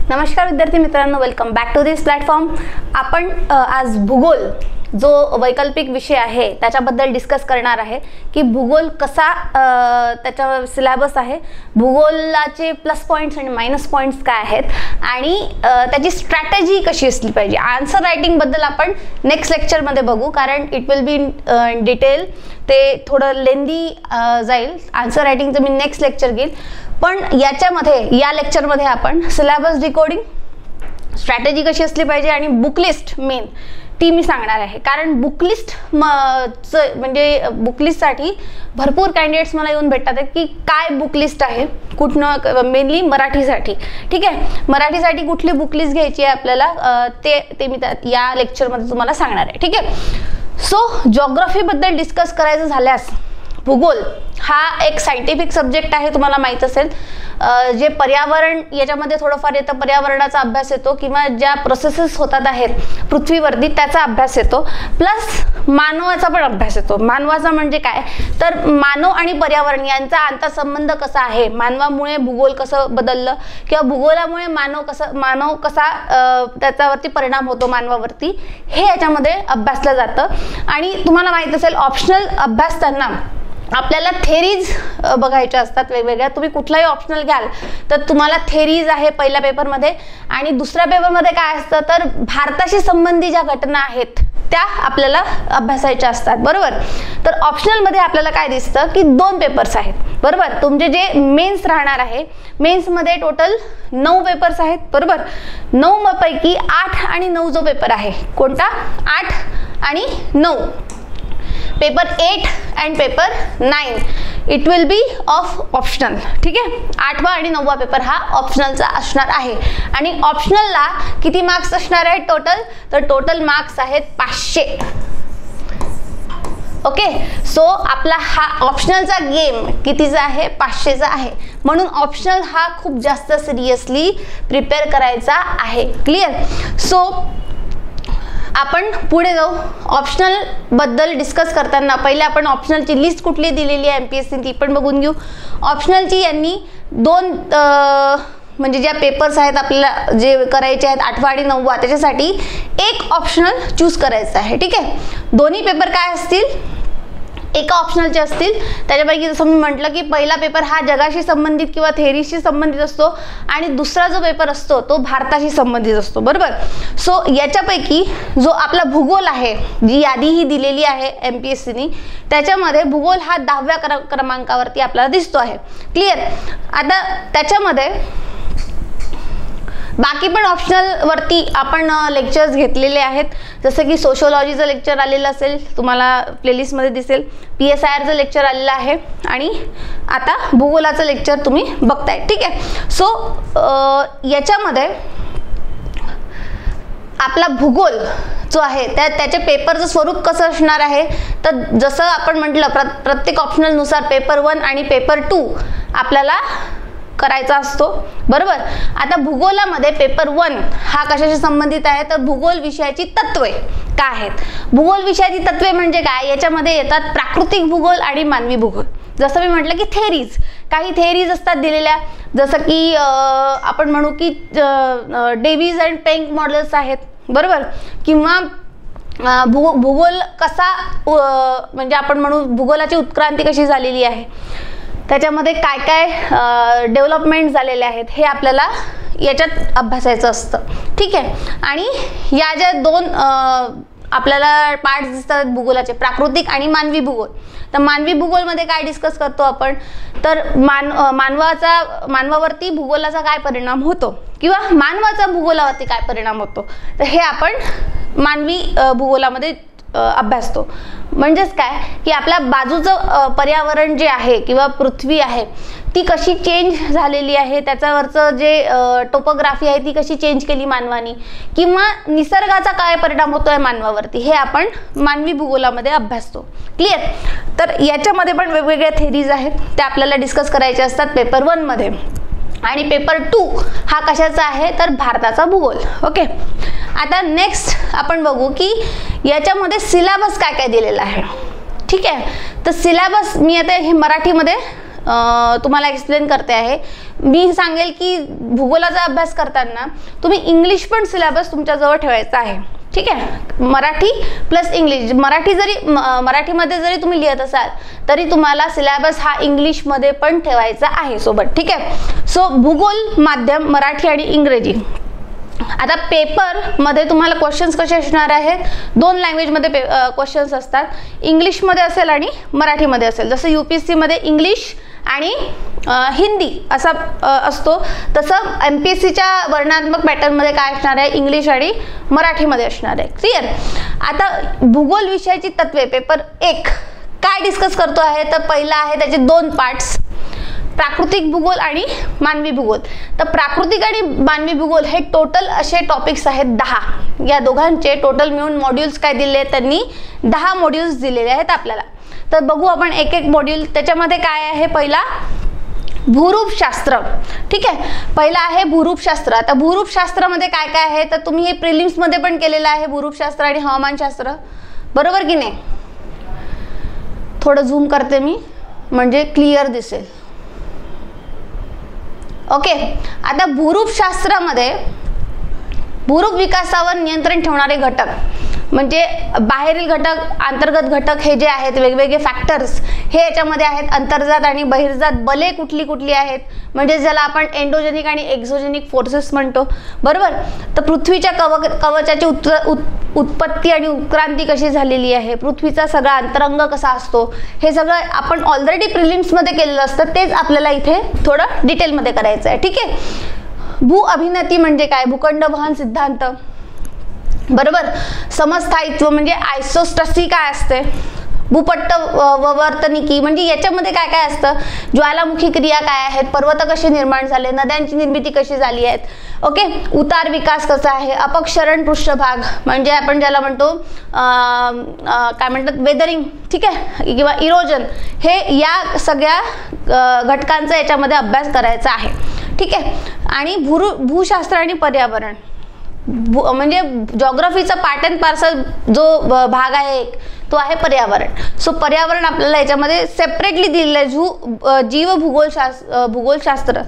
नमस्कार विद्यार्थी मित्रांनो, welcome back to this platform. आपण आज भूगोल जो वैकल्पिक विषय आहे त्याच्याबद्दल डिस्कस करणार आहे की भूगोल कसा त्याचा सिलेबस आहे, भूगोलाचे प्लस पॉईंट्स आणि मायनस पॉईंट्स काय आहेत आणि त्याची स्ट्रॅटेजी कशी असली पाहिजे. आन्सर रायटिंगबद्दल आपण नेक्स्ट लेक्चरमध्ये बघू, कारण it will be in detail. ते थोडं लेंदी जाईल. आन्सर रायटिंगचं मी नेक्स्ट लेक्चर घेईल. पण या लेक्चरमध्ये आपण सिलेबस डिकोडिंग, स्ट्रॅटेजी कशी असली पाहिजे आणि बुकलिस्ट मेन ती मी सांगणार आहे. कारण बुकलिस्ट म्हणजे बुकलिस्टसाठी भरपूर कॅन्डिडेट्स मला येऊन भेटतात की काय बुकलिस्ट आहे, कुठनं, मेनली मराठीसाठी. ठीक आहे, मराठीसाठी कुठली बुकलिस्ट घ्यायची आहे आपल्याला ते मी या लेक्चरमध्ये तुम्हाला सांगणार आहे. ठीक आहे. सो जॉग्राफीबद्दल डिस्कस करायचं झाल्यास भूगोल हा एक सायंटिफिक सब्जेक्ट आहे, तुम्हाला माहीत असेल. जे पर्यावरण याच्यामध्ये थोडंफार येतं, पर्यावरणाचा अभ्यास येतो किंवा ज्या प्रोसेसेस होतात आहेत पृथ्वीवरती त्याचा अभ्यास येतो, प्लस मानवाचा पण अभ्यास येतो. मानवाचा म्हणजे काय, तर मानव आणि पर्यावरण यांचा आंतरसंबंध कसा आहे, मानवामुळे भूगोल कसं बदललं किंवा भूगोलामुळे मानव कसा त्याच्यावरती परिणाम होतो मानवावरती, हे याच्यामध्ये अभ्यासलं जातं. आणि तुम्हाला माहीत असेल ऑप्शनल अभ्यासताना आपल्याला थेरीज बघायच्या असतात वेगवेगळ्या. तुम्ही कुठलाही ऑप्शनल घ्याल तर तुम्हाला थेरीज आहे पहिल्या पेपरमध्ये, आणि दुसऱ्या पेपरमध्ये काय असतं तर भारताशी संबंधित ज्या घटना आहेत त्या आपल्याला अभ्यासायच्या असतात. बरोबर. तर ऑप्शनलमध्ये आपल्याला काय दिसतं की 2 पेपर्स आहेत. बरोबर. तुमचे जे मेन्स राहणार आहे, मेन्समध्ये टोटल 9 पेपर्स आहेत. बरोबर. 9 पैकी 8 आणि 9 जो पेपर आहे, कोणता, 8 आणि 9, paper 8 and paper 9 it will be of optional. ठीक आहे. 8वा आणि 9वा पेपर हा ऑप्शनलचा असणार आहे. आणि ऑप्शनलला किती मार्क्स असणार आहेत टोटल, तर टोटल मार्क्स आहेत 500. ओके. सो आपला हा ऑप्शनलचा गेम कितीचा आहे, 500चा आहे. म्हणून ऑप्शनल हा खूप जास्त सिरियसली प्रिपेअर करायचा आहे. क्लिअर. सो आपण पुढे जाऊ. ऑप्शनल बद्दल डिस्कस करताना पहिले आपण ऑप्शनलची लिस्ट कुठली दिलेली आहे MPSC ती पण बघून घेऊ. ऑप्शनलची यांनी 2 म्हणजे ज्या पेपर्स आहेत आपल्याला जे करायचे आहेत 8वा आणि 9वा, त्याच्यासाठी एक ऑप्शनल चूज करायचं आहे. ठीक आहे. दोन्ही पेपर काय असतील, एका ऑप्शनलचे असतील. त्याच्यापैकी जसं मी म्हटलं की पहिला पेपर हा जगाशी संबंधित किंवा थेरीशी संबंधित असतो आणि दुसरा जो पेपर असतो तो भारताशी संबंधित असतो. बरोबर. सो याच्यापैकी जो आपला भूगोल आहे, जी यादी ही दिलेली आहे MPSCनी, त्याच्यामध्ये भूगोल हा 10व्या क्रमांकावरती आपल्याला दिसतो आहे. क्लिअर. आता त्याच्यामध्ये बाकी पण ऑप्शनल वरती आपण लेक्चर्स घेतलेले आहेत, जसं की सोशोलॉजीचं लेक्चर आलेलं असेल, तुम्हाला प्लेलिस्टमध्ये दिसेल. PSIRचं लेक्चर आलेलं आहे आणि आता भूगोलाचं लेक्चर तुम्ही बघताय. ठीक आहे. सो याच्यामध्ये आपला भूगोल जो आहे त्याच्या पेपरचं स्वरूप कसं असणार आहे, तर जसं आपण म्हटलं प्रत्येक ऑप्शनलनुसार पेपर 1 आणि पेपर 2 आपल्याला करायचा असतो. बरोबर. आता भूगोलामध्ये पेपर 1 हा कशाशी संबंधित आहे, तर भूगोल विषयाची तत्वे काय आहेत. भूगोल विषयाची तत्वे म्हणजे काय, याच्यामध्ये येतात प्राकृतिक भूगोल आणि मानवी भूगोल. जसं मी म्हटलं की थेरीज, काही थेरीज असतात दिलेल्या, जसं की आपण म्हणू की डेव्हिस अँड पेंक मॉडेल्स आहेत. बरोबर. किंवा भूगोल कसा म्हणजे आपण म्हणू भूगोलाची उत्क्रांती कशी झालेली आहे, त्याच्यामध्ये काय काय डेव्हलपमेंट झालेले आहेत, हे आपल्याला याच्यात अभ्यासायचं असतं. ठीक आहे. आणि या ज्या 2 आपल्याला पार्ट्स दिसतात भूगोलाचे, प्राकृतिक आणि मानवी भूगोल. तर मानवी भूगोलमध्ये काय डिस्कस करतो आपण, तर मानवावरती भूगोलाचा काय परिणाम होतो किंवा मानवाचा भूगोलावरती काय परिणाम होतो, तर हे आपण मानवी भूगोलामध्ये अभ्यासतो. म्हणजेच काय की आपल्या बाजूचं पर्यावरण जे आहे किंवा पृथ्वी आहे ती कशी चेंज झालेली आहे, त्याच्यावरचं जे टोपोग्राफी आहे ती कशी चेंज केली मानवानी, किंवा निसर्गाचा काय परिणाम होतोय मानवावरती, हे आपण मानवी भूगोलामध्ये अभ्यासतो. क्लिअर. तर याच्यामध्ये पण वेगवेगळ्या थेरीज आहेत, त्या आपल्याला डिस्कस करायच्या असतात पेपर 1 मध्ये. आणि पेपर 2 हा कशाचा आहे, तर भारताचा भूगोल. ओके. आता नेक्स्ट आपण बघू की याच्यामध्ये सिलेबस काय काय दिलेला आहे. ठीक आहे. तर सिलेबस मी आता हे मराठीमध्ये तुम्हाला एक्सप्लेन करते आहे. मी सांगेल की भूगोलाचा अभ्यास करताना तुम्ही इंग्लिश पण सिलेबस तुमच्याजवळ ठेवायचा आहे. ठीक आहे, मराठी प्लस इंग्लिश. मराठीमध्ये जरी तुम्ही लिहित असाल तरी तुम्हाला सिलेबस हा इंग्लिशमध्ये पण ठेवायचा आहे सोबत. ठीक आहे. सो भूगोल माध्यम मराठी आणि इंग्रजी. आता पेपरमध्ये तुम्हाला क्वेश्चन्स कसे असणार आहेत, 2 लँग्वेजमध्ये क्वेश्चन्स असतात. इंग्लिशमध्ये असेल आणि मराठीमध्ये असेल. जसं UPSC मध्ये इंग्लिश आणि हिंदी असा असतो, तसं MPSCच्या वर्णात्मक पॅटर्नमध्ये काय असणार आहे, इंग्लिश आणि मराठीमध्ये असणार आहे. क्लिअर. आता भूगोल विषयाची तत्वे पेपर 1 काय डिस्कस करतो आहे, तर पहिला आहे त्याचे 2 पार्ट्स, प्राकृतिक भूगोल आणि मानवी भूगोल. तर प्राकृतिक आणि मानवी भूगोल हे टोटल असे टॉपिक्स आहेत 10. या दोघांचे टोटल मिळून मॉड्यूल्स काय दिले, त्यांनी 10 मॉड्यूल्स दिलेले आहेत आपल्याला. तर बघू आपण एक एक मॉड्यूल. त्याच्यामध्ये काय आहे, पहिला भूरूपशास्त्र. ठीक आहे, पहिला आहे भूरूपशास्त्र. आता भूरूपशास्त्रामध्ये काय काय आहे, तर तुम्ही हे प्रिलिम्समध्ये पण केलेलं आहे, भूरूपशास्त्र आणि हवामानशास्त्र, बरोबर की नाही. थोडं झूम करते मी म्हणजे क्लिअर दिसेल. ओके. आता भूरूपशास्त्रामध्ये भूरूप विकासावर नियंत्रण ठेवणारे घटक म्हणजे बाहेरील घटक, अंतर्गत घटक हे जे आहेत वेगवेगळे फॅक्टर्स हे याच्यामध्ये आहेत. अंतर्जात आणि बहिर्जात बले कुठली कुठली आहेत, म्हणजे ज्याला आपण एंडोजेनिक आणि एक्झोजेनिक फोर्सेस म्हणतो, बरोबर. तर पृथ्वीच्या कवचाची उत्पत्ती आणि उत्क्रांती कशी झालेली आहे, पृथ्वीचा सगळा अंतरंग कसा असतो, हे सगळं आपण ऑलरेडी प्रिलिम्समध्ये केलेलं असतं. तेच आपल्याला इथे थोडं डिटेलमध्ये करायचं आहे. ठीक आहे. भू अभिनती म्हणजे काय, भूखंड वहन सिद्धांत, बरोबर. समस्थायित्व म्हणजे आयसोस्टसी काय असते, भूपट्ट वर्तनिकी म्हणजे याच्यामध्ये काय काय असतं, ज्वालामुखी क्रिया काय आहेत, पर्वत कसे निर्माण झाले, नद्यांची निर्मिती कशी झाली आहेत. ओके. उतार विकास कसा आहे, अपक्षरण पृष्ठभाग म्हणजे आपण ज्याला म्हणतो काय म्हणतात वेदरिंग, ठीक आहे, किंवा इरोजन, हे या सगळ्या घटकांचा याच्यामध्ये अभ्यास करायचा आहे. ठीक आहे. आणि भूशास्त्र आणि पर्यावरण म्हणजे जॉग्राफीचा पार्ट अँड पार्सल जो भाग आहे तो आहे पर्यावरण. सो पर्यावरण आपल्याला याच्यामध्ये सेपरेटली दिलेलं आहे. जीव भूगोलशास्त्र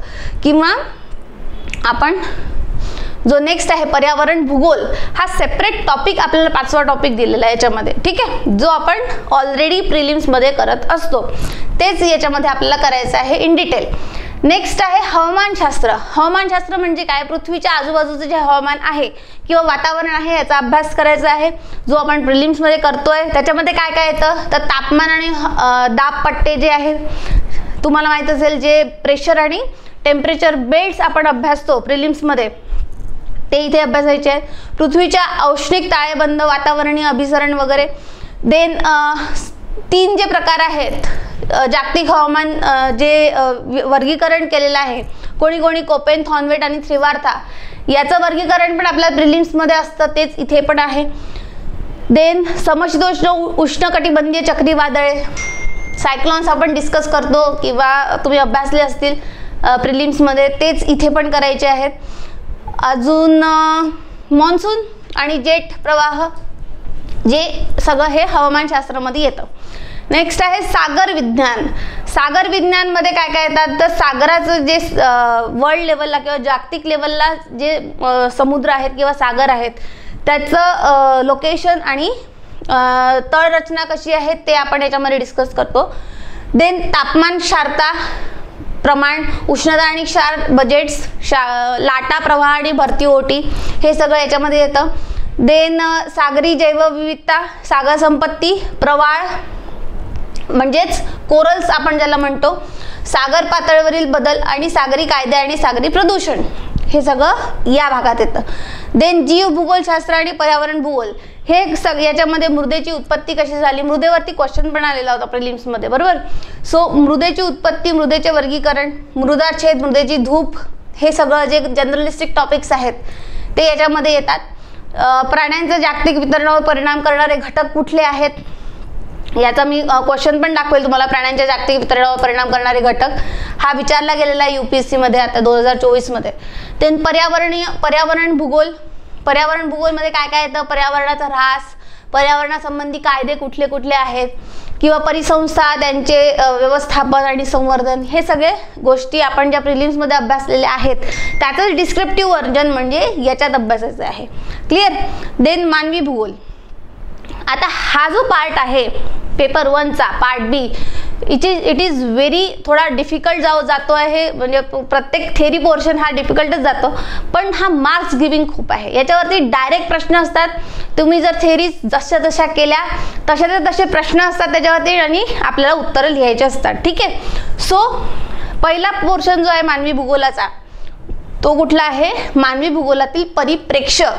किंवा आपण जो नेक्स्ट आहे पर्यावरण भूगोल, हा सेपरेट टॉपिक आपल्याला 5वा टॉपिक दिलेला आहे याच्यामध्ये. ठीक आहे, जो आपण ऑलरेडी प्रिलिम्समध्ये करत असतो, तेच याच्यामध्ये आपल्याला करायचं आहे इन डिटेल. नेक्स्ट आहे हवामानशास्त्र. हवामानशास्त्र म्हणजे काय, पृथ्वीच्या आजूबाजूचं जे हवामान आहे किंवा वातावरण आहे याचा अभ्यास करायचा आहे, जो आपण प्रिलिम्समध्ये करतोय. त्याच्यामध्ये काय काय येतं, तर तापमान आणि दाब पट्टे जे आहेत, तुम्हाला माहित असेल जे प्रेशर आणि टेम्परेचर बेल्ट्स आपण अभ्यासतो प्रिलिम्समध्ये, ते इथे अभ्यासायचे आहेत. पृथ्वीच्या औष्णिक ताळेबंद, वातावरणीय अभिसरण वगैरे. देन 3 जे प्रकार आहेत जागतिक हवामान जे वर्गीकरण केलेलं आहे, कोणी कोपेन, थॉर्नवेट आणि त्रिवार्था, याचं वर्गीकरण पण आपल्या प्रिलिम्समध्ये असतं, तेच इथे पण आहे. देन समशीतोष्ण उष्णकटिबंधीय चक्रीवादळे, सायक्लॉन्स आपण डिस्कस करतो किंवा तुम्ही अभ्यासले असतील प्रिलिम्समध्ये, तेच इथे पण करायचे आहेत. अजून मॉन्सून आणि जेट प्रवाह, जे सगळं हे हवामानशास्त्रामध्ये येतं. नेक्स्ट आहे सागर विज्ञान. सागर विज्ञानमध्ये काय काय येतात, तर सागराचं जे वर्ल्ड लेवलला किंवा जागतिक लेवलला जे समुद्र आहेत किंवा सागर आहेत त्याचं लोकेशन आणि तळरचना कशी आहे ते आपण याच्यामध्ये डिस्कस करतो. देन तापमान, क्षारता प्रमाण, उष्णता आणि क्षार बजेट्स, लाटा प्रवाह आणि भरती ओटी, हे सगळं याच्यामध्ये येतं. देन सागरी जैवविविधता, सागर संपत्ती, प्रवाळ म्हणजेच कोरल्स आपण ज्याला म्हणतो, सागर पातळीवरील बदल आणि सागरी कायदे आणि सागरी प्रदूषण, हे सगळं या भागात येतं. देन जीव भूगोलशास्त्र आणि पर्यावरण भूगोल, हे याच्यामध्ये मृदेची उत्पत्ती कशी झाली, मृदेवरती क्वेश्चन पण आलेला होता प्रिलिम्समध्ये, बरोबर. सो मृदेची उत्पत्ती, मृदेचे वर्गीकरण, मृदाछेद, मृदेची धूप, हे सगळं जे जनरलिस्टिक टॉपिक्स आहेत ते याच्यामध्ये येतात. प्राण्यांच्या जागतिक वितरणावर परिणाम करणारे घटक कुठले आहेत, याचा मी क्वेश्चन पण दाखवेल तुम्हाला. प्राण्यांच्या जागतिक वितरणावर परिणाम करणारे घटक हा विचारला गेलेला आहे UPSC मध्ये आता 2024 मध्ये. देन पर्यावरण भूगोल. पर्यावरण भूगोलमध्ये काय काय येतं, पर्यावरणाचा ऱ्हास, पर्यावरणासंबंधी कायदे कुठले कुठले आहेत, किंवा परिसंस्था, त्यांचे व्यवस्थापन आणि संवर्धन, हे सगळे गोष्टी आपण ज्या प्रिलिम्समध्ये अभ्यासलेल्या आहेत त्याचंच डिस्क्रिप्टिव्ह व्हर्जन म्हणजे याच्यात अभ्यासायचं आहे. क्लिअर. देन मानवी भूगोल. आता हा जो पार्ट आहे पेपर 1चा part B, it is very थोडा डिफिकल्ट जातो आहे, म्हणजे प्रत्येक थेरी पोर्शन हा डिफिकल्टच जातो, पण हा मार्क्स गिविंग खूप आहे. याच्यावरती डायरेक्ट प्रश्न असतात. तुम्ही जर थेरीज जशा तशा केल्या तसे प्रश्न असतात त्याच्यावरती आणि आपल्याला उत्तरं लिहायची असतात. ठीक आहे. सो पहिला पोर्शन जो आहे मानवी भूगोलाचा तो कुठला आहे? मानवी भूगोलातील परिप्रेक्ष्य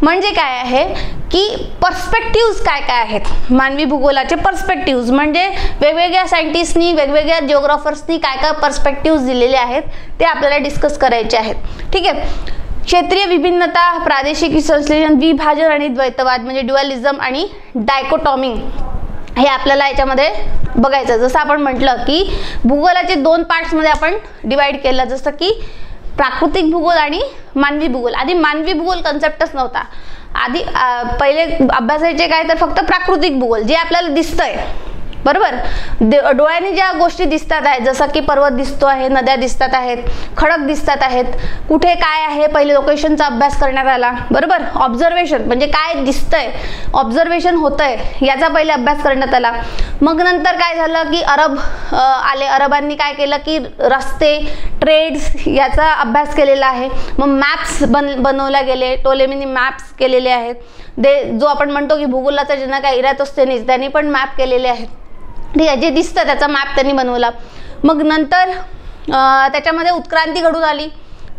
म्हणजे काय आहे की पर्स्पेक्टिव्ज काय काय आहेत. मानवी भूगोलाचे पर्स्पेक्टिव्ज म्हणजे वेगवेगळ्या सायंटिस्टनी, वेगवेगळ्या जिओग्राफर्सनी काय काय पर्स्पेक्टिव्ज दिलेले आहेत ते आपल्याला डिस्कस करायचे आहेत. ठीक आहे. क्षेत्रीय विभिन्नता, प्रादेशिक संश्लेषण, विभाजन आणि द्वैतवाद म्हणजे ड्युअलिझम आणि डायकोटॉमी, हे आपल्याला याच्यामध्ये बघायचं. जसं आपण म्हटलं की भूगोलाचे 2 पार्ट्समध्ये आपण डिवाइड केलं, जसं की प्राकृतिक भूगोल आणि मानवी भूगोल. आधी मानवी भूगोल कन्सेप्टच नव्हता. आधी पहिले अभ्यासायचे काय तर फक्त प्राकृतिक भूगोल, जे आपल्याला दिसतंय, बरोबर, डोळ्याने ज्या गोष्टी दिसतात आहेत, जसं की पर्वत दिसतो आहे, नद्या दिसतात आहेत, खडक दिसतात आहेत, कुठे काय आहे पहिले लोकेशनचा अभ्यास करण्यात आला, बरोबर. ऑब्झर्वेशन म्हणजे काय दिसतंय, ऑब्झर्वेशन होतंय, याचा पहिले अभ्यास करण्यात आला. मग नंतर काय झालं की अरब आले. अरबांनी काय केलं की रस्ते, ट्रेड्स याचा अभ्यास केलेला आहे. मग मॅप्स बनवले गेले, टोलेमीनी मॅप्स केलेले आहेत. जो आपण म्हणतो की भूगोलाचा जनक आहे इरातोस्थेनीस, त्यांनी पण मॅप केलेले आहेत. ठीक आहे. जे दिसतं त्याचा मॅप त्यांनी बनवला. मग नंतर त्याच्यामध्ये उत्क्रांती घडून आली,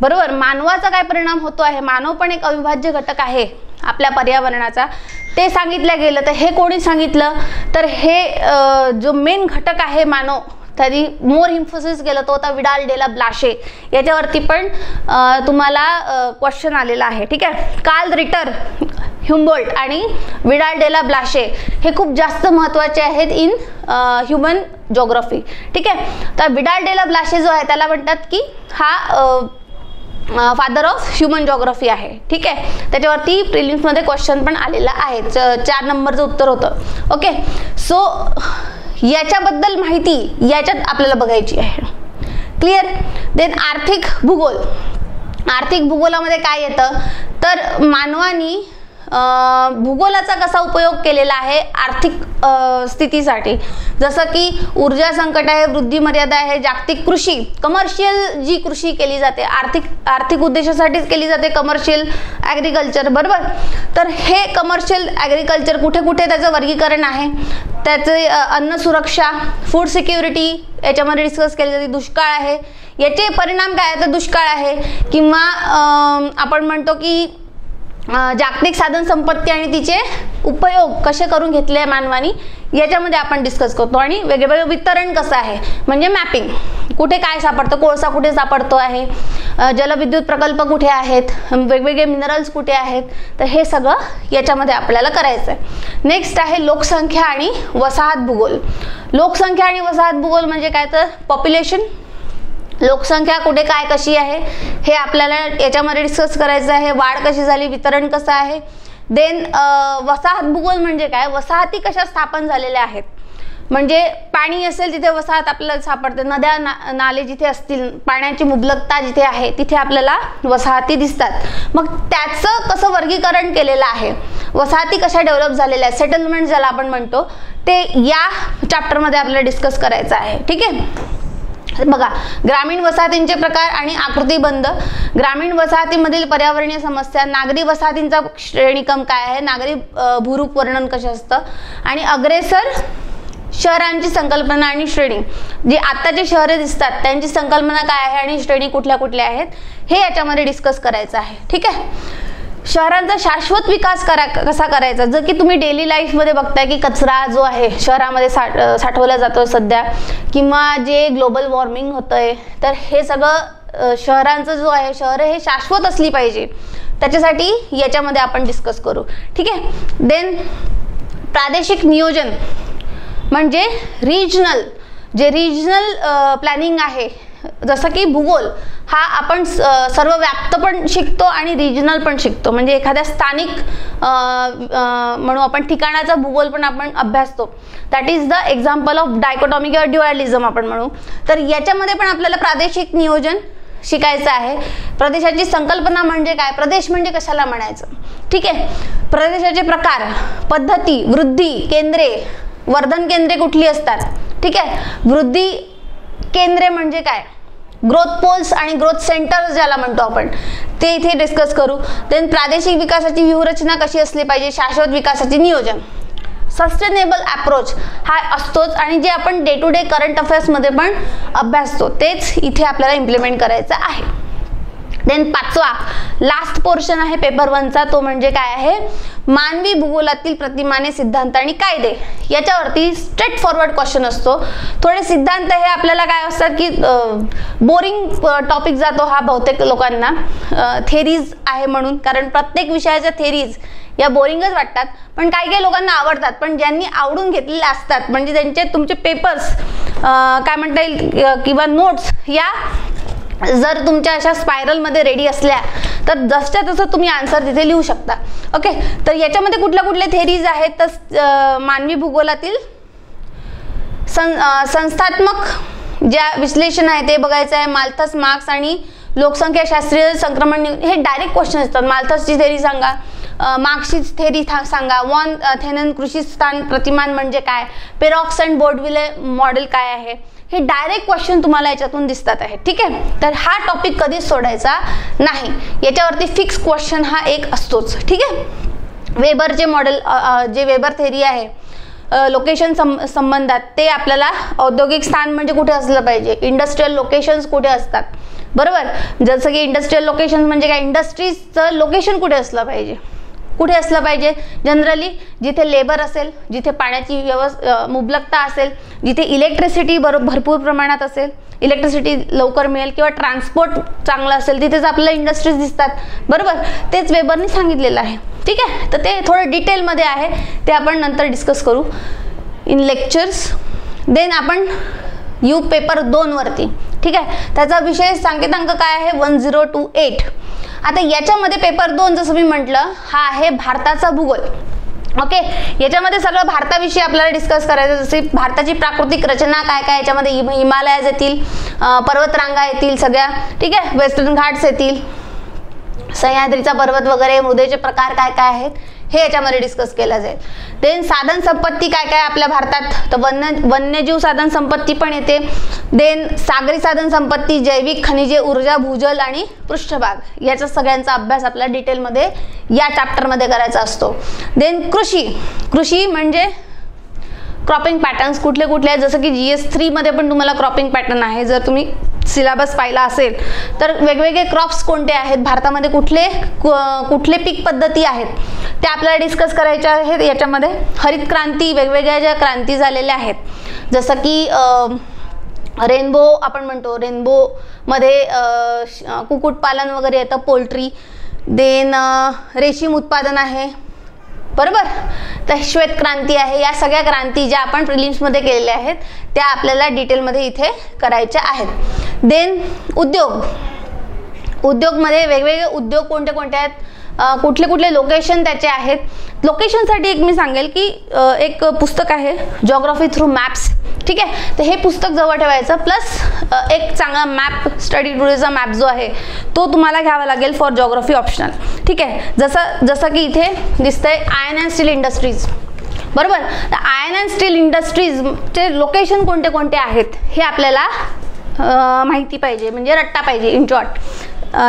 बरोबर. मानवाचा काय परिणाम होतो आहे, मानव पण एक अविभाज्य घटक आहे आपल्या पर्यावरणाचा, ते सांगितलं गेलं. तर हे कोणी सांगितलं तर हे जो मेन घटक आहे मानव, तरी मोर इम्फोसिस केलं तो होता विडाल डेला ब्लाशे. याच्यावरती पण तुम्हाला क्वेश्चन आलेला आहे. ठीक आहे. कार्ल रिटर, ह्युमबोल्ट आणि विडाल डेला ब्लाशे हे खूप जास्त महत्त्वाचे आहेत इन ह्युमन जिओग्राफी. ठीक आहे. तर विडाल डेला ब्लाशे जो आहे त्याला म्हणतात की हा फादर ऑफ ह्युमन जिओग्राफी आहे. ठीक आहे. त्याच्यावरती प्रिलिम्समध्ये क्वेश्चन पण आलेला आहे. 4 नंबरचं उत्तर होतं. ओके. सो याच्याबद्दल माहिती याच्यात आपल्याला बघायची आहे. क्लिअर. देन आर्थिक भूगोल. आर्थिक भूगोलामध्ये काय येतं तर मानवानी भूगोलाचा कसा उपयोग केलेला आहे आर्थिक स्थितीसाठी, जसं की ऊर्जा संकट आहे, वृद्धी मर्यादा आहे, जागतिक कृषी, कमर्शियल जी कृषी केली जाते, आर्थिक उद्देशासाठीच केली जाते, कमर्शियल ॲग्रिकल्चर, बरोबर. तर हे कमर्शियल ॲग्रिकल्चर कुठे कुठे त्याचं वर्गीकरण आहे, त्याचे अन्न सुरक्षा, फूड सिक्युरिटी याच्यामध्ये डिस्कस केली जाते. दुष्काळ आहे, याचे परिणाम काय आहेत तर दुष्काळ आहे, किंवा आपण म्हणतो की जागतिक साधन संपत्ती आणि तिचे उपयोग कसे करून घेतले मानवानी, याच्यामध्ये आपण डिस्कस करतो. आणि वेगवेगळं वितरण कसं आहे म्हणजे मॅपिंग, कुठे काय सापडतं, कोळसा कुठे सापडतो आहे, जलविद्युत प्रकल्प कुठे आहेत, वेगवेगळे मिनरल्स कुठे आहेत, तर हे सगळं याच्यामध्ये आपल्याला करायचं आहे. नेक्स्ट आहे लोकसंख्या आणि वसाहत भूगोल. लोकसंख्या आणि वसाहत भूगोल म्हणजे काय तर पॉप्युलेशन, लोकसंख्या कुठे काय कशी आहे हे आपल्याला याच्यामध्ये डिस्कस करायचं आहे. वाढ कशी झाली, वितरण कसं आहे. देन वसाहत भूगोल म्हणजे काय, वसाहती कशा स्थापन झालेल्या आहेत, म्हणजे पाणी असेल तिथे वसाहत आपल्याला सापडते, नद्या नाले जिथे असतील, पाण्याची मुबलकता जिथे आहे तिथे आपल्याला वसाहती दिसतात. मग त्याचं कसं वर्गीकरण केलेलं आहे, वसाहती कशा डेव्हलप झालेल्या आहेत, सेटलमेंट ज्याला आपण म्हणतो, ते या चॅप्टरमध्ये आपल्याला डिस्कस करायचं आहे. ठीक आहे. बघा, ग्रामीण वसाहतींचे प्रकार आणि आकृतीबंध. ग्रामीण वसाहतीमधील पर्यावरणीय समस्या, नागरी वसाहतींचा श्रेणीक्रम काय आहे, नागरी भूरूप वर्णन कसं असतं, आणि अग्रेसर शहरांची संकल्पना आणि श्रेणी, जी आत्ताचे शहरे दिसतात त्यांची संकल्पना काय आहे आणि श्रेणी कुठल्या कुठल्या आहेत हे याच्यामध्ये डिस्कस करायचं आहे. ठीक आहे. शहरांचा शाश्वत विकास कसा करायचा, जर की तुम्ही डेली लाईफमध्ये बघताय की कचरा जो आहे शहरामध्ये साठवला जातो सध्या, किंवा जे ग्लोबल वॉर्मिंग होतंय, तर हे सगळं शहरांचं जो आहे, शहर हे शाश्वत असली पाहिजे, त्याच्यासाठी याच्यामध्ये आपण डिस्कस करू. ठीक आहे. देन प्रादेशिक नियोजन म्हणजे रिजनल प्लॅनिंग आहे, जसं की भूगोल हा आपण सर्वव्याप्त पण शिकतो आणि रिजनल पण शिकतो, म्हणजे एखाद्या स्थानिक म्हणू आपण ठिकाणाचा भूगोल पण आपण अभ्यासतो. That is the example of dichotomy किंवा ड्युअलिझम आपण म्हणू. तर याच्यामध्ये पण आपल्याला प्रादेशिक नियोजन शिकायचं आहे. प्रदेशाची संकल्पना म्हणजे काय, प्रदेश म्हणजे कशाला म्हणायचं, ठीक आहे. प्रदेशाचे प्रकार, पद्धती, वृद्धी केंद्रे, वर्धन केंद्रे कुठली असतात, ठीक आहे. वृद्धी केंद्रे म्हणजे काय, ग्रोथ पोल्स आणि ग्रोथ सेंटर्स ज्याला म्हणतो आपण, ते इथे डिस्कस करू. देन प्रादेशिक विकासाची व्यूहरचना कशी असली पाहिजे, शाश्वत विकासाचे नियोजन, सस्टेनेबल अप्रोच हा असतोच आणि जे आपण डे टू डे करंट अफेअर्समध्ये पण अभ्यासतो तेच इथे आपल्याला इम्प्लिमेंट करायचं आहे. देन 5वा लास्ट पोर्शन आहे पेपर 1चा, तो म्हणजे काय आहे, मानवी भूगोलातील प्रतिमाने, सिद्धांत आणि कायदे. याच्यावरती स्ट्रेट फॉरवर्ड क्वेश्चन असतो. थोडे सिद्धांत हे आपल्याला काय असतात की बोरिंग टॉपिक जातो हा बहुतेक लोकांना, थेरीज आहे म्हणून, कारण प्रत्येक विषयाच्या थेरीज या बोरिंगच वाटतात, पण काही काही लोकांना आवडतात. पण ज्यांनी आवडून घेतलेले असतात, म्हणजे त्यांचे तुमचे पेपर्स काय म्हणता येईल किंवा नोट्स या जर तुमच्या अशा स्पायरलमध्ये रेडी असल्या तर जसच्या तसं तुम्ही आन्सर तिथे लिहू शकता. ओके, तर याच्यामध्ये कुठल्या थेरीज आहेत, तर मानवी भूगोलातील संस्थात्मक ज्या विश्लेषण आहे ते बघायचं आहे. माल्थस मार्क्स आणि लोकसंख्याशास्त्रीय संक्रमण हे डायरेक्ट क्वेश्चन असतात. माल्थसची थेरी सांगा, मार्क्सची थेरी सांगा, वॉन थेनन कृषी स्थान प्रतिमान म्हणजे काय, पेरॉक्स अँड बोर्डविले मॉडेल काय आहे, हे डायरेक्ट क्वेश्चन तुम्हाला याच्यातून दिसतात आहे, ठीक आहे. तर हा टॉपिक कधीच सोडायचा नाही, याच्यावरती फिक्स क्वेश्चन हा एक असतोच, ठीक आहे. वेबरचे मॉडेल, जे वेबर थेरी आहे लोकेशन संबंधात, ते आपल्याला औद्योगिक स्थान म्हणजे कुठे असलं पाहिजे, इंडस्ट्रियल लोकेशन्स कुठे असतात, बरोबर. जसं की इंडस्ट्रियल लोकेशन म्हणजे काय, इंडस्ट्रीजचं लोकेशन कुठे असलं पाहिजे, कुठे असलं पाहिजे, जनरली जिथे लेबर असेल, जिथे पाण्याची मुबलकता असेल, जिथे इलेक्ट्रिसिटी भरपूर प्रमाणात असेल, इलेक्ट्रिसिटी लवकर मिळेल किंवा ट्रान्सपोर्ट चांगलं असेल, तिथेच आपल्याला इंडस्ट्रीज दिसतात, बरोबर. तेच वेबरनी सांगितलेलं आहे, ठीक आहे. तर ते थोडं डिटेलमध्ये आहे, ते आपण नंतर डिस्कस करू इन लेक्चर्स. देन आपण यू पेपर 2 वरती, ठीक आहे. त्याचा विषय सांकेतांक काय आहे, 1028. आता याच्यामध्ये पेपर 2 जसं मी म्हटलं हा आहे भारताचा भूगोल. ओके, याच्यामध्ये सगळं भारताविषयी आपल्याला डिस्कस करायचं, जसे भारताची प्राकृतिक रचना काय काय, याच्यामध्ये हिमालयाज येतील, पर्वतरांगा येतील सगळ्या, ठीक आहे, वेस्टर्न घाट्स येतील, सह्याद्रीचा पर्वत वगैरे, मृदेचे प्रकार काय काय आहेत हे याच्यामध्ये डिस्कस केलं जाईल. देन साधन संपत्ती काय काय आपल्या भारतात, तर वन्यजीव साधन संपत्ती पण येते. देन सागरी साधन संपत्ती, जैविक खनिजे, ऊर्जा, भूजल आणि पृष्ठभाग, याचा सगळ्यांचा अभ्यास आपल्याला डिटेलमध्ये या चॅप्टरमध्ये करायचा असतो. देन कृषी म्हणजे क्रॉपिंग पॅटर्न्स कुठले कुठले आहेत, जसं की GS3 मध्ये पण तुम्हाला क्रॉपिंग पॅटर्न आहे. जर तुम्ही सिलेबस पाहिला असेल तर वेगवेगळे क्रॉप्स कोणते आहेत भारतामध्ये, कुठले पीक पद्धती आहेत ते आपल्याला डिस्कस करायचे आहेत. याच्यामध्ये हरित क्रांती, वेगवेगळ्या ज्या क्रांती झालेल्या आहेत, जसं की रेनबो आपण म्हणतो, रेनबोमध्ये कुक्कुटपालन वगैरे येतं, पोल्ट्री. देन रेशीम उत्पादन आहे, बरोबर. तर श्वेत क्रांती आहे. या सगळ्या क्रांती ज्या आपण प्रिलिम्समध्ये केलेल्या आहेत त्या आपल्याला डिटेलमध्ये इथे करायच्या आहेत. देन उद्योगमध्ये वेगवेगळे उद्योग कोणते कोणते आहेत, कुठले कुठले लोकेशन त्याचे आहेत. लोकेशनसाठी एक मी सांगेल की एक पुस्तक आहे जॉग्राफी थ्रू मॅप्स, ठीक आहे. तर हे पुस्तक जवळ ठेवायचं, प्लस एक चांगला मॅप, स्टडी टुरिझम मॅप जो आहे तो तुम्हाला घ्यावा लागेल फॉर जॉग्राफी ऑप्शनल, ठीक आहे. जसं की इथे दिसतंय आयर्न अँड स्टील इंडस्ट्रीज, बरोबर. तर आयर्न अँड स्टील इंडस्ट्रीजचे लोकेशन कोणते कोणते आहेत हे आपल्याला माहिती पाहिजे, म्हणजे रट्टा पाहिजे इन शॉर्ट.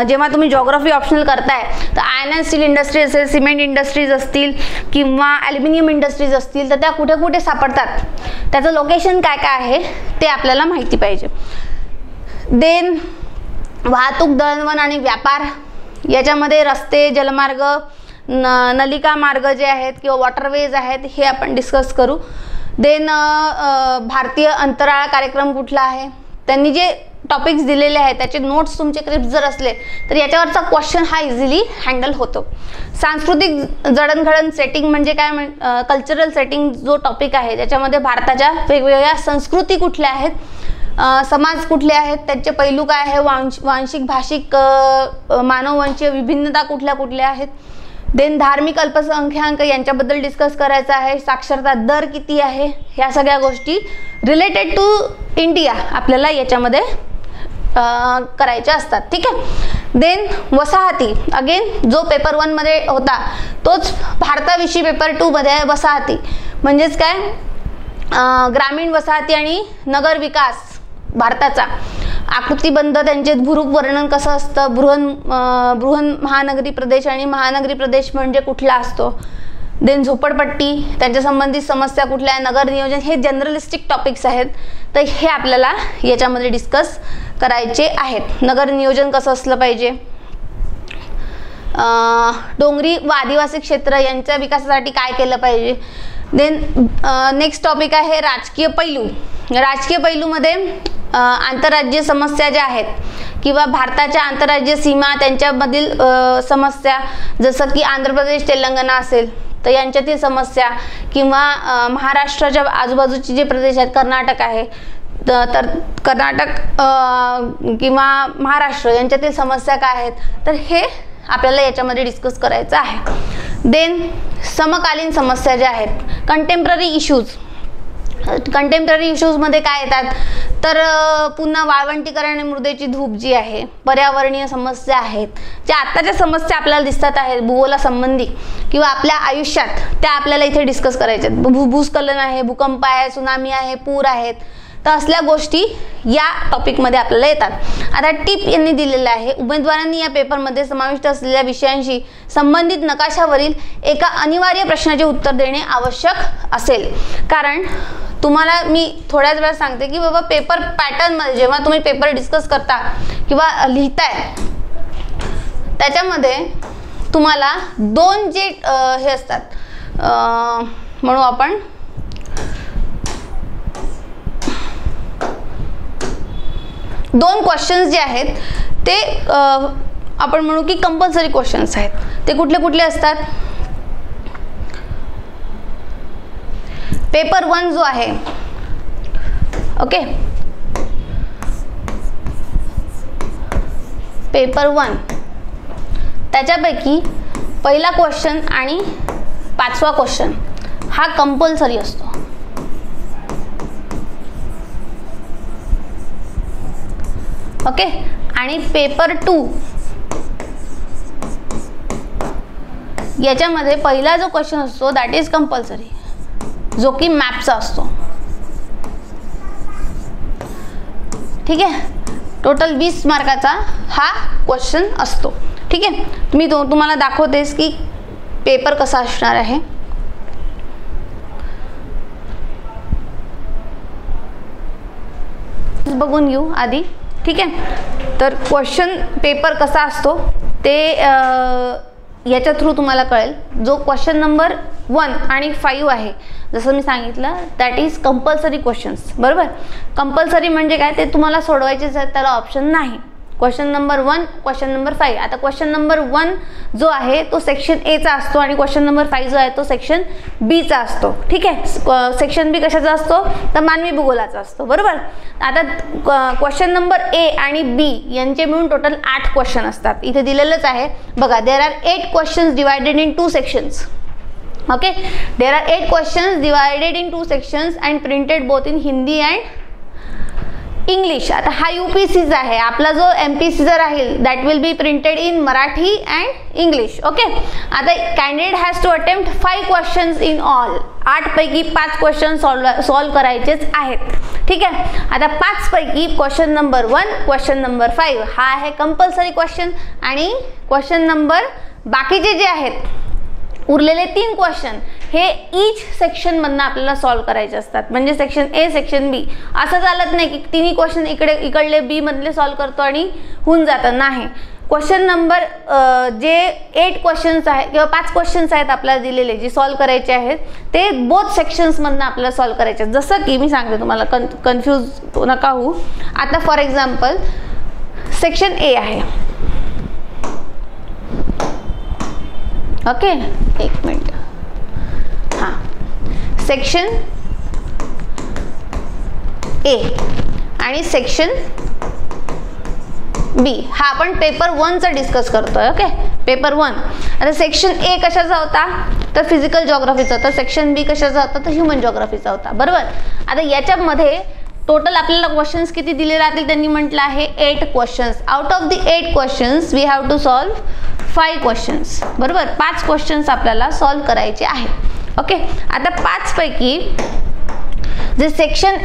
जेव्हा तुम्ही जॉग्राफी ऑप्शनल करताय तर आयर्न अँड स्टील इंडस्ट्री असेल, सिमेंट इंडस्ट्रीज असतील किंवा ॲल्युमिनियम इंडस्ट्रीज असतील, तर त्या कुठे कुठे सापडतात, त्याचं लोकेशन काय काय आहे ते आपल्याला माहिती पाहिजे. देन वाहतूक, दळणवळण आणि व्यापार, याच्यामध्ये रस्ते, जलमार्ग, नलिका मार्ग जे आहेत किंवा वॉटरवेज आहेत हे आपण डिस्कस करू. देन भारतीय अंतराळ कार्यक्रम कुठला आहे, त्यांनी जे टॉपिक्स दिलेले आहेत त्याचे नोट्स तुमचे क्रिप्ट जर असले तर याच्यावरचा क्वेश्चन हा इझिली हँडल होतो. सांस्कृतिक जडणघडण सेटिंग म्हणजे काय, कल्चरल सेटिंग जो टॉपिक आहे त्याच्यामध्ये भारताच्या वेगवेगळ्या संस्कृती कुठल्या आहेत, समाज कुठले आहेत, त्याचे पैलू काय आहे, वांशिक भाषिक मानववंशीय विभिन्नता कुठल्या कुठल्या आहेत, देन धार्मिक अल्पसंख्याक यांच्याबद्दल डिस्कस करायचं आहे, साक्षरता दर किती आहे, ह्या सगळ्या गोष्टी रिलेटेड टू इंडिया आपल्याला याच्यामध्ये करायच्या असतात. ठीक आहे. देन वसाहती, अगेन जो पेपर 1 मध्ये होता तोच भारताविषयी पेपर 2 मध्ये आहे. वसाहती म्हणजेच काय, ग्रामीण वसाहती आणि नगर विकास भारताचा आकृतीबंध, त्यांचे भूरूप वर्णन कसं असतं, बृहन महानगरी प्रदेश आणि महानगरी प्रदेश म्हणजे कुठला असतो, देन झोपडपट्टी, त्यांच्या संबंधित समस्या कुठल्या, नगर नियोजन, हे जनरलिस्टिक टॉपिक्स आहेत. तर हे आपल्याला याच्यामध्ये डिस्कस करायचे आहेत. नगर नियोजन कसं असलं पाहिजे, डोंगरी व आदिवासी क्षेत्र यांच्या विकासासाठी काय केलं पाहिजे. देन नेक्स्ट टॉपिक आहे राजकीय पैलू. राजकीय पैलूमध्ये आंतरराज्यीय समस्या ज्या आहेत किंवा भारताच्या आंतरराज्यीय सीमा त्यांच्यामधील समस्या, जसं की आंध्र प्रदेश तेलंगणा असेल तर यांच्यातील समस्या, किंवा महाराष्ट्राच्या आजूबाजूचे जे प्रदेश आहेत, कर्नाटक आहे तर कर्नाटक किंवा महाराष्ट्र यांच्यातील समस्या काय आहेत, तर हे आपल्याला याच्यामध्ये डिस्कस करायचं आहे. देन समकालीन समस्या ज्या आहेत, कंटेम्पररी इश्यूज. कंटेम्पररी इश्यूजमध्ये काय येतात, तर पुन्हा वाळवंटीकरण आणि मृदेची धूप जी आहे, पर्यावरणीय समस्या आहेत, ज्या आत्ताच्या समस्या आपल्याला दिसतात आहेत भूगोलासंबंधी किंवा आपल्या आयुष्यात, त्या आपल्याला इथे डिस्कस करायच्या आहेत. भूस्खलन आहे, भूकंप आहे, सुनामी आहे, पूर आहेत, तर असल्या गोष्टी या टॉपिकमध्ये आपल्याला येतात. आता टिप यांनी दिलेलं आहे, उमेदवारांनी या पेपरमध्ये समाविष्ट असलेल्या विषयांशी संबंधित नकाशावरील एका अनिवार्य प्रश्नाचे उत्तर देणे आवश्यक असेल. कारण तुम्हाला मी थोड्याच वेळात सांगते की बाबा पेपर पॅटर्नमध्ये जेव्हा तुम्ही पेपर डिस्कस करता किंवा लिहिताय त्याच्यामध्ये तुम्हाला 2 जे हे असतात, म्हणू आपण दोन क्वेश्चन्स जे आहेत ते आपण म्हणू की कंपल्सरी क्वेश्चन्स आहेत. ते कुठले कुठले असतात, पेपर 1 जो आहे, ओके, पेपर 1 त्याच्यापैकी पहिला क्वेश्चन आणि 5वा क्वेश्चन हा कंपल्सरी असतो. ओके. आणि पेपर 2 याच्यामध्ये पहिला जो क्वेश्चन असतो दॅट इज कंपल्सरी, जो की मॅपचा असतो. ठीक आहे. टोटल 20 मार्काचा हा क्वेश्चन असतो. ठीक आहे. मी तुम्हाला दाखवतेस की पेपर कसा असणार आहे. बघून घेऊ आधी. ठीक आहे. तर क्वेश्चन पेपर कसा असतो ते याच्या थ्रू तुम्हाला कळेल. जो क्वेश्चन नंबर 1 आणि 5 आहे, जसं मी सांगितलं दॅट इज कंपल्सरी क्वेश्चन्स. बरोबर. कंपल्सरी म्हणजे काय, ते तुम्हाला सोडवायचेच आहेत, त्याला ऑप्शन नाही. Question number 1, question number 5. आता क्वेश्चन नंबर 1 जो आहे तो सेक्शन ए चा असतो आणि क्वेश्चन नंबर 5 जो आहे तो सेक्शन बी चा असतो. ठीक आहे. सेक्शन बी कशाचा असतो, तर मानवी भूगोलाचा असतो. बरोबर. आता क्वेश्चन नंबर ए आणि बी यांचे मिळून टोटल 8 क्वेश्चन असतात. इथे दिलेलंच आहे बघा. There are 8 questions divided in 2 sections. Okay. There are 8 questions divided in 2 sections and printed both in Hindi and English. आता हा UPSC आहे. आपला जो MPSC राहील that will be printed in Marathi and English. Okay. आता candidate has to attempt 5 questions in all. 8 पैकी 5 question solve करायचेच आहेत. ठीक आहे. आता 5 पैकी क्वेश्चन नंबर 1, क्वेश्चन नंबर 5 हा आहे कंपल्सरी क्वेश्चन आणि क्वेश्चन नंबर बाकीचे जे आहेत उरलेले 3 क्वेश्चन हे ईच सेक्शन मधनं आपल्याला सॉल्व करायचे असतात. म्हणजे सेक्शन ए, सेक्शन बी असं चालत नाही की तिन्ही क्वेश्चन इकडले बी मधले सॉल्व करतो आणि होऊन जातं. नाही. क्वेश्चन नंबर जे 8 क्वेश्चन्स आहे किंवा 5 क्वेश्चन्स आहेत आपल्याला दिलेले जे सॉल्व करायचे आहेत ते बोथ सेक्शन्स मधनं आपल्याला सॉल्व करायचे. जसं की मी सांगते तुम्हाला, कन्फ्यूज नका होऊ. आता फॉर एक्झाम्पल सेक्शन ए आहे. ओके. एक मिनिट. हां. सेक्शन ए आणि सेक्शन बी हा आपण पेपर 1चा डिस्कस करतोय. Okay, paper 1. आता सेक्शन ए कशाचा होता तर फिजिकल जॉग्राफीचा होता. सेक्शन बी कशाचा होता तर ह्युमन जॉग्राफीचा होता. बरोबर. आता याच्यामध्ये टोटल आपल्याला क्वेश्चन्स किती दिले राहतील त्यांनी म्हटलं आहे 8 questions. Out of the 8 questions we have to solve 5 questions. बरोबर, 5 क्वेश्चन्स आपल्याला सॉल्व्ह करायचे आहेत. ओके, आता 5 पैकी जे सेक्शन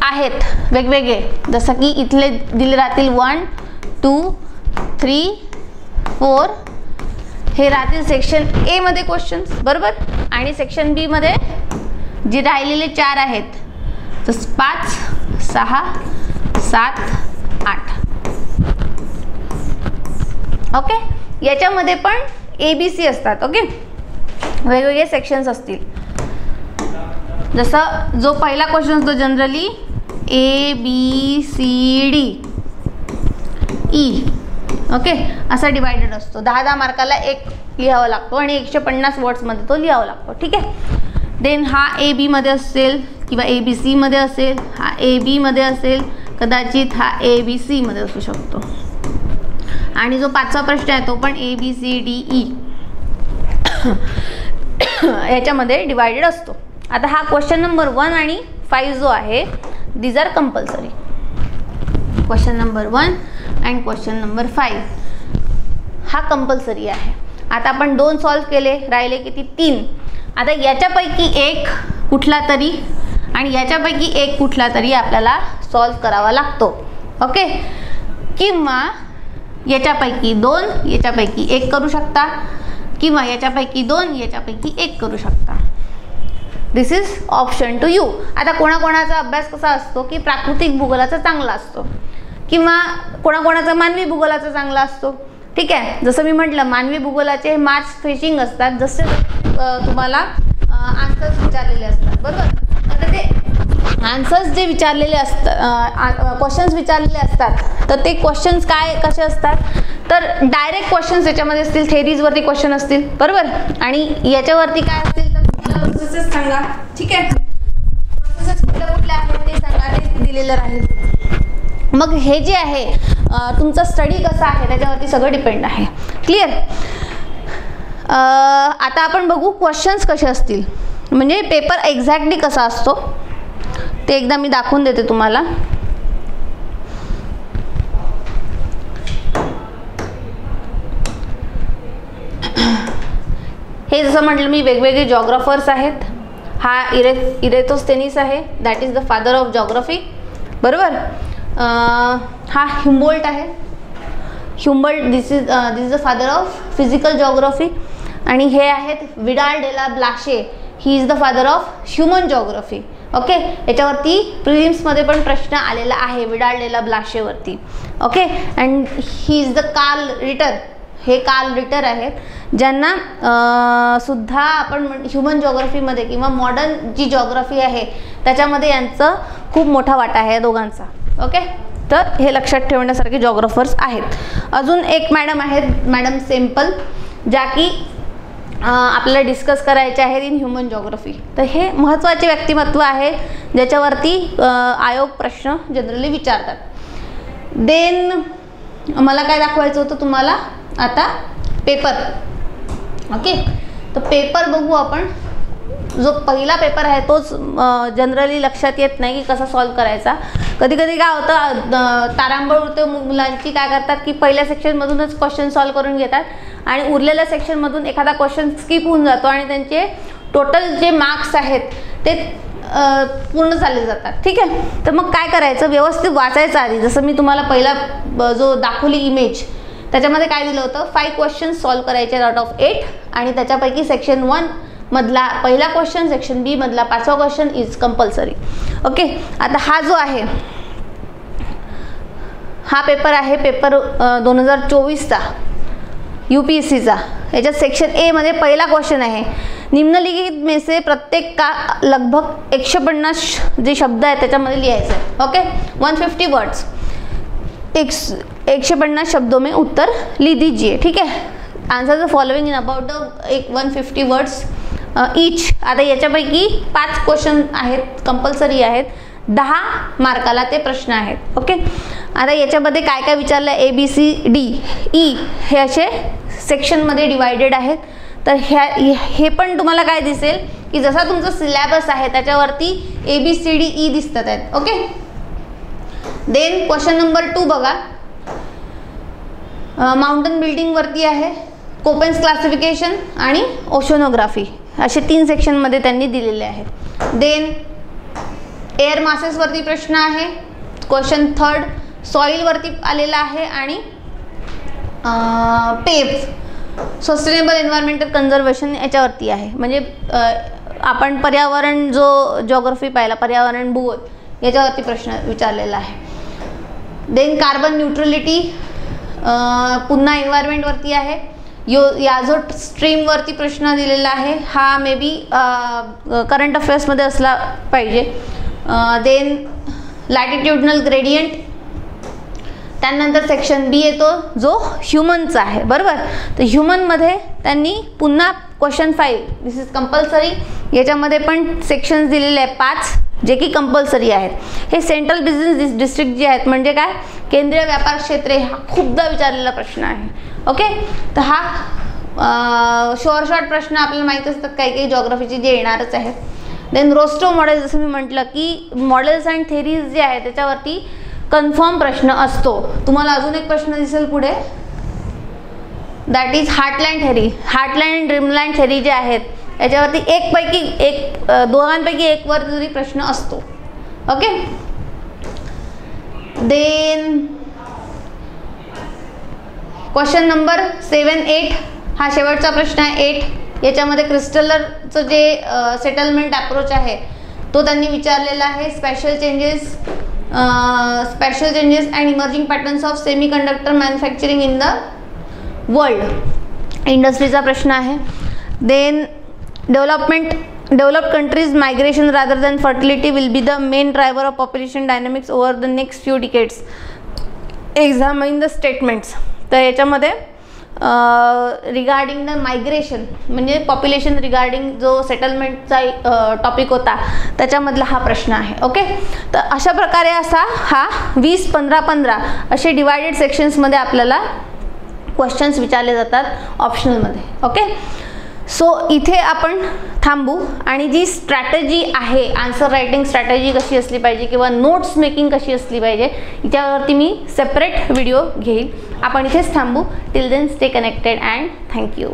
आहेत वेगवेगळे, जसं की इथले दिले राहतील 1, 2, 3, 4 हे राहतील सेक्शन ए मध्ये क्वेश्चन्स. बरोबर. आणि सेक्शन बी मध्ये जे राहिलेले 4 आहेत तर 5, 6, 7, 8. ओके, याच्यामध्ये पण ABC असतात. ओके, वेगवेगळे सेक्शन्स असतील. जसं जो पहिला क्वेश्चन असतो जनरली ABCD E. ओके, असा डिवायडेड असतो. 10-10 मार्काला एक लिहावा लागतो आणि 150 वर्ड्समध्ये तो लिहावा लागतो. ठीक आहे. देन हा AB मध्ये असेल किंवा ABC मध्ये असेल, हा AB मध्ये असेल, कदाचित हा ABC मध्ये असू शकतो. आणि जो 5वा प्रश्न आहे तो पण ABCDE याच्यामध्ये डिवायडेड असतो. आता हा क्वेश्चन नंबर 1 आणि 5 जो आहे these are compulsory. Question number 1 and question number 5 हा कंपल्सरी आहे. आता आपण 2 सॉल्व्ह केले, राहिले किती 3. आता याच्यापैकी एक कुठला तरी आणि याच्यापैकी एक कुठला तरी आपल्याला सॉल्व्ह करावा लागतो. ओके, किंवा याच्यापैकी 2 याच्यापैकी 1 करू शकता, किंवा याच्यापैकी 2 याच्यापैकी 1 करू शकता. दिस इज ऑप्शन टू यू. आता कोणाकोणाचा अभ्यास कसा असतो की प्राकृतिक भूगोलाचा चांगला असतो किंवा कोणाकोणाचा मानवी भूगोलाचा चांगला असतो. ठीक आहे. जसं मी म्हटलं मानवी भूगोलाचे मार्क्स फेचिंग असतात, जसे तुम्हाला आन्सर्स विचारलेले असतात. बरोबर. आता ते आन्सर्स जे विचारलेले असतात, क्वेश्चन्स विचारलेले असतात, तर ते क्वेश्चन्स काय कसे असतात तर डायरेक्ट क्वेश्चन्स याच्यामध्ये असतील, थेरीजवरती क्वेश्चन असतील. बरोबर. आणि याच्यावरती काय असतील तर प्रोसेसेस सांगा. ठीक आहे. प्रोसेसेस कुठल्या आहेत ते सांगा, ते दिलेलं राहील. मग हे जे आहे तुमचा स्टडी कसा आहे त्याच्यावरती सगळं डिपेंड आहे. क्लिअर. आता आपण बघू क्वेश्चन्स कसे असतील, म्हणजे पेपर एक्झॅक्टली कसा असतो ते एकदा मी दाखवून देते तुम्हाला. हे जसं म्हटलं मी वेगवेगळे जॉग्राफर्स आहेत. हा इरेतोस्थेनीस आहे, that is the father of geography. बरोबर. हा ह्युम्बोल्ट आहे. Humboldt this is the father of physical geography. आणि हे आहेत Vidal de la Blache, he is the father of human geography. Okay, याच्यावरती प्रिलिम्समध्ये पण प्रश्न आलेला आहे विडाल डेला ब्लाशेवरती. Okay. And he is the Carl Ritter. हे कार्ल रिटर आहेत ज्यांना सुद्धा आपण ह्युमन जॉग्राफीमध्ये किंवा मॉडर्न जी जॉग्राफी आहे त्याच्यामध्ये यांचं खूप मोठा वाटा आहे दोघांचा. ओके, तर हे लक्षात ठेवण्यासारखे जॉग्राफर्स आहेत. अजून एक मॅडम आहेत, मॅडम सेम्पल, ज्या की आपल्याला डिस्कस करायचे आहेत इन ह्युमन जॉग्राफी. तर हे महत्त्वाचे व्यक्तिमत्व आहे ज्याच्यावरती आयोग प्रश्न जनरली विचारतात. देन मला काय दाखवायचं होतं तुम्हाला आता पेपर. ओके, तर पेपर बघू आपण. जो पहिला पेपर आहे तोच जनरली लक्षात येत नाही की कसा सॉल्व्ह करायचा. कधी कधी काय होतं तारांबळ उडते मुलांची, काय करतात की पहिल्या सेक्शनमधूनच क्वेश्चन सॉल्व्ह करून घेतात आणि उरलेल्या सेक्शनमधून एखादा क्वेश्चन स्किप होऊन जातो आणि त्यांचे टोटल जे मार्क्स आहेत ते पूर्ण झाले जातात. ठीक आहे. तर मग काय करायचं, व्यवस्थित वाचायचं आधी. जसं मी तुम्हाला पहिला जो दाखवली इमेज त्याच्यामध्ये काय दिलं होतं 5 क्वेश्चन्स सॉल्व्ह करायचे आउट ऑफ 8 आणि त्याच्यापैकी सेक्शन 1 मधला पहिला क्वेश्चन, सेक्शन बी मधला 5वा क्वेश्चन इज कंपल्सरी. ओके. आता हा जो आहे हा पेपर आहे पेपर 2024चा UPSCचा. याच्यात सेक्शन ए मध्ये पहिला क्वेश्चन आहे निम्नलिखित में से प्रत्येक का लगभग 150 जे शब्द आहेत त्याच्यामध्ये लिहायचं आहे. ओके, 150 वर्ड्स, 150 शब्दों में उत्तर लिख दीजिए. ठीक है. Answer the following in about the 150 words each. आता याच्यापैकी 5 क्वेश्चन आहेत कंपल्सरी आहेत 10 मार्काला ते प्रश्न आहेत. ओके, आता याच्यामध्ये काय काय विचारलं, ABCDE हे असे सेक्शनमध्ये डिवायडेड आहेत. तर हे पण तुम्हाला काय दिसेल की जसा तुमचा सिलेबस आहे त्याच्यावरती ABCDE दिसतात आहेत. ओके, देन क्वेश्चन नंबर 2 बघा, माउंटन बिल्डिंग वरती आहे, कोपेन्स क्लासिफिकेशन आणि ओशोनोग्राफी असे 3 सेक्शनमध्ये त्यांनी दिलेले आहेत. देन एअर मासेस वरती प्रश्न आहे. क्वेश्चन 3 सॉइल वरती आलेला आहे आणि सस्टेनेबल एन्व्हायरमेंटल कन्झर्वेशन याच्यावरती आहे. म्हणजे आपण पर्यावरण जो जिओग्राफी पाहिला, पर्यावरण भूगोल याच्यावरती प्रश्न विचारलेला आहे. देन कार्बन न्यूट्रलिटी पुन्हा एन्व्हायरमेंट वरती आहे. याझोट स्ट्रीम वरती प्रश्न दिलेला आहे. हा मे बी करंट अफेअर्समध्ये असला पाहिजे. देन लॅटिट्यूडनल ग्रेडियंट, त्यानंतर सेक्शन बी येतो जो ह्युमनचा आहे. बरोबर, तर ह्युमनमध्ये त्यांनी पुन्हा क्वेश्चन 5 दिस इज कंपल्सरी, याच्यामध्ये पण सेक्शन्स दिलेले आहेत 5 जे की कंपल्सरी आहेत. हे सेंट्रल बिझनेस डिस्ट्रिक्ट जे आहेत म्हणजे काय, केंद्रीय व्यापार क्षेत्रे, हा खूपदा विचारलेला प्रश्न आहे. ओके, तर हा शॉर्ट प्रश्न आपल्याला माहीत असतात काही काही जिओग्राफीचे जे येणारच आहेत. देन रोस्टो मॉडेल, जसं मी म्हटलं की मॉडेल्स अँड थेरीज जे आहेत त्याच्यावरती कन्फर्म प्रश्न असतो. तुम्हाला अजून एक प्रश्न दिसेल पुढे, that is heartland theory. Heartland and dreamland theory जे आहेत याच्यावरती दोघांपैकी एक वर जरी प्रश्न असतो. ओके, देन क्वेश्चन नंबर 7, 8 हा शेवटचा प्रश्न आहे. 8 याच्यामध्ये क्रिस्टलरचं जे सेटलमेंट अप्रोच आहे तो त्यांनी विचारलेला आहे. Spatial changes and emerging patterns of semiconductor manufacturing in the world, इंडस्ट्रीचा प्रश्न आहे. Then developed countries migration rather than fertility will be the main driver of population dynamics over the next few decades, examine the statements. तर याच्यामध्ये regarding the migration म्हणजे population regarding जो सेटलमेंटचा topic होता त्याच्यामधला हा प्रश्न आहे. ओके, तर अशा प्रकारे असा हा 20, 15, 15 असे डिवायडेड सेक्शन्समध्ये आपल्याला क्वेश्चन्स विचारले जातात ऑप्शनलमध्ये. ओके, सो इथे आपण थांबू आणि जी स्ट्रॅटेजी आहे, आन्सर रायटिंग स्ट्रॅटेजी कशी असली पाहिजे किंवा नोट्स मेकिंग कशी असली पाहिजे याच्यावरती मी सेपरेट व्हिडिओ घेईन. आपण इथेच थांबू. Till then stay connected and thank you.